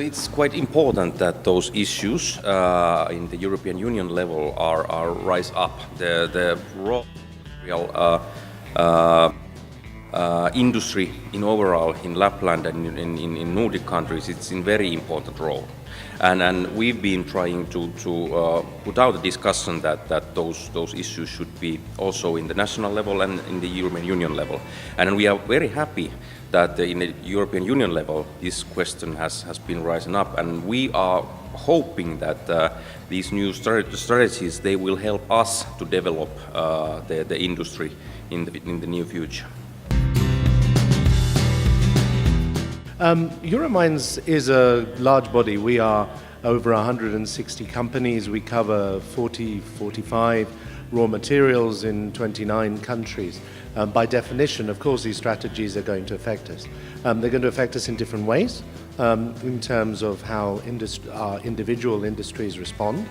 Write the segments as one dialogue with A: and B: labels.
A: it's quite important that those issues in the European Union level are rise up. The raw material industry in overall in Lapland and in Nordic countries, it's in very important role. And we've been trying to put out a discussion that those issues should be also in the national level and in the European Union level. And we are very happy that in the European Union level this question has been rising up, and we are hoping that these new strategies, they will help us to develop the industry in the near future.
B: Euromines is a large body. We are over 160 companies. We cover 45 raw materials in 29 countries. By definition, of course, these strategies are going to affect us. They're going to affect us in different ways in terms of how our individual industries respond.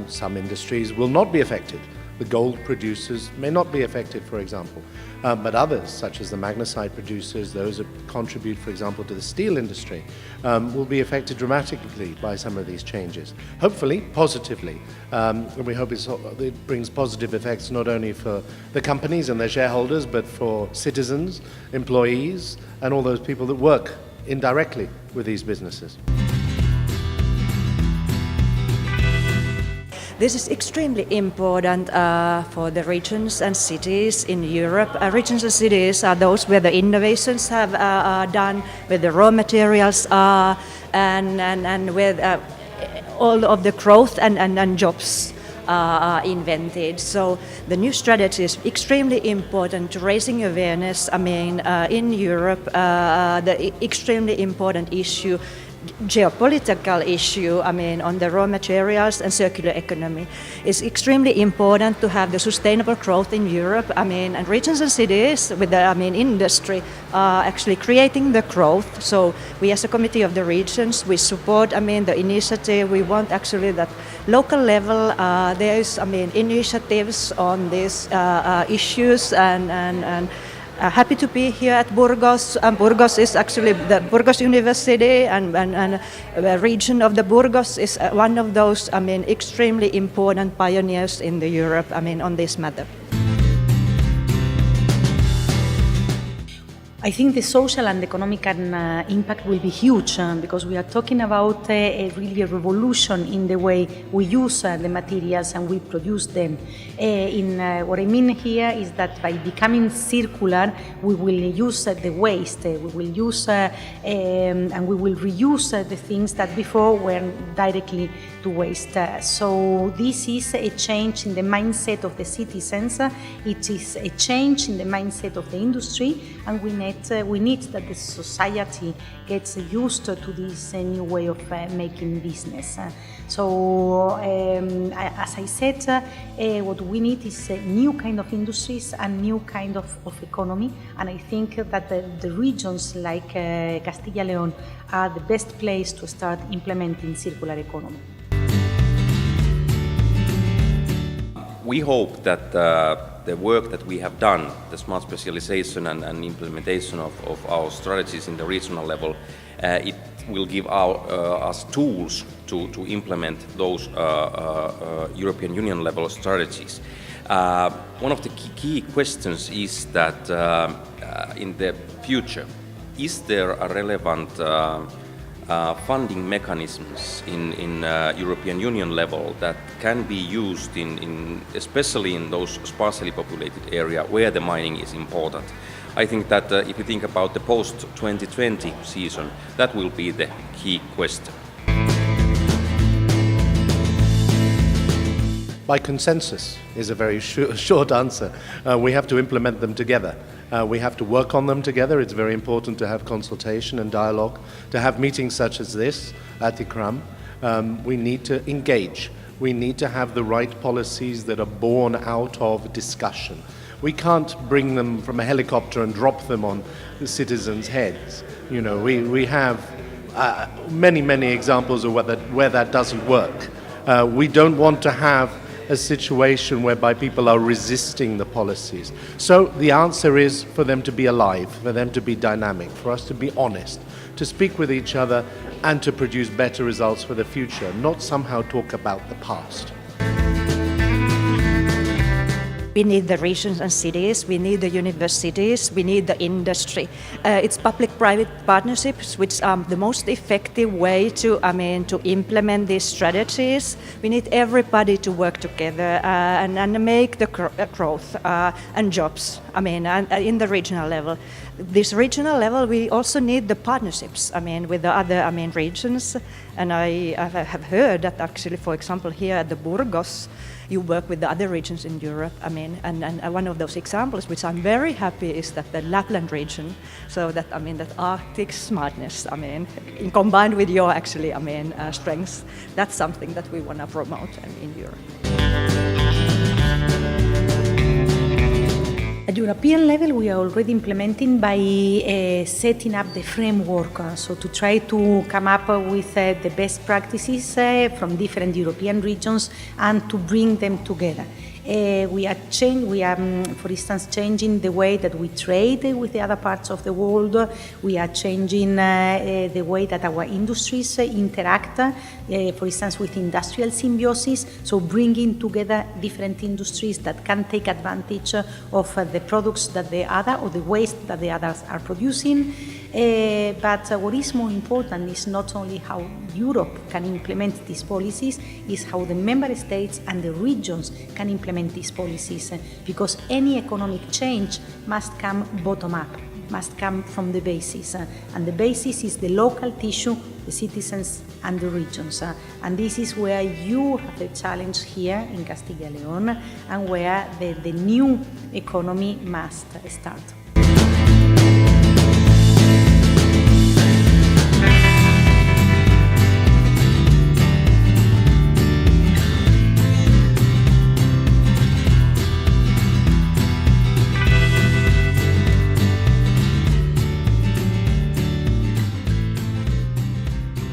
B: Some industries will not be affected. The gold producers may not be affected, for example, but others, such as the magnesite producers, those that contribute, for example, to the steel industry, will be affected dramatically by some of these changes. Hopefully, positively. And we hope it brings positive effects not only for the companies and their shareholders, but for citizens, employees, and all those people that work indirectly with these businesses.
C: This is extremely important for the regions and cities in Europe. Regions and cities are those where the innovations have done, where the raw materials are, and where all of the growth and jobs are invented. So the new strategy is extremely important to raising awareness. In Europe, the extremely important issue, geopolitical issue, on the raw materials and circular economy. It's extremely important to have the sustainable growth in Europe. And regions and cities with the industry are actually creating the growth. So we as a Committee of the Regions, we support the initiative. We want actually that local level there is initiatives on these issues and happy to be here at Burgos. Burgos is actually the Burgos University, and the region of the Burgos is one of those extremely important pioneers in the Europe on this matter.
D: I think the social and economic impact will be huge because we are talking about really a revolution in the way we use the materials and we produce them. What I mean here is that by becoming circular, we will use the waste, we will use and we will reuse the things that before were directly to waste. So this is a change in the mindset of the citizens. It is a change in the mindset of the industry, and we need that the society gets used to this new way of making business. So, as I said, what we need is a new kind of industries and new kind of economy, and I think that the regions like Castilla y León are the best place to start implementing circular economy.
A: We hope that the work that we have done, the smart specialization and implementation of our strategies in the regional level, it will give us tools to implement those European Union level strategies. One of the key questions is that in the future, is there a relevant funding mechanisms in European Union level that can be used especially in those sparsely populated area where the mining is important. I think that if you think about the post-2020 season, that will be the key question.
B: By consensus is a very short answer. We have to implement them together. We have to work on them together. It's very important to have consultation and dialogue, to have meetings such as this at ICCRAM. We need to engage. We need to have the right policies that are born out of discussion. We can't bring them from a helicopter and drop them on the citizens' heads. You know, we have many examples of where that doesn't work. We don't want to have a situation whereby people are resisting the policies. So the answer is for them to be alive, for them to be dynamic, for us to be honest, to speak with each other and to produce better results for the future, not somehow talk about the past.
C: We need the regions and cities, we need the universities, we need the industry. It's public-private partnerships which are the most effective way to implement these strategies. We need everybody to work together and make the growth and jobs. In the regional level. This regional level, we also need the partnerships. With the other regions. And I have heard that actually, for example, here at the Burgos, you work with the other regions in Europe. And one of those examples, which I'm very happy, is that the Lapland region. So that that Arctic smartness. Combined with your actually strengths, that's something that we want to promote in Europe.
D: At European level, we are already implementing by setting up the framework, so to try to come up with the best practices from different European regions and to bring them together. We are, for instance, changing the way that we trade with the other parts of the world. We are changing the way that our industries interact, for instance, with industrial symbiosis, so bringing together different industries that can take advantage of the products that the other or the waste that the others are producing. But what is more important is not only how Europe can implement these policies, is how the member states and the regions can implement these policies, because any economic change must come bottom up, must come from the basis, and the basis is the local tissue, the citizens and the regions, and this is where you have the challenge here in Castilla y León and where the new economy must start.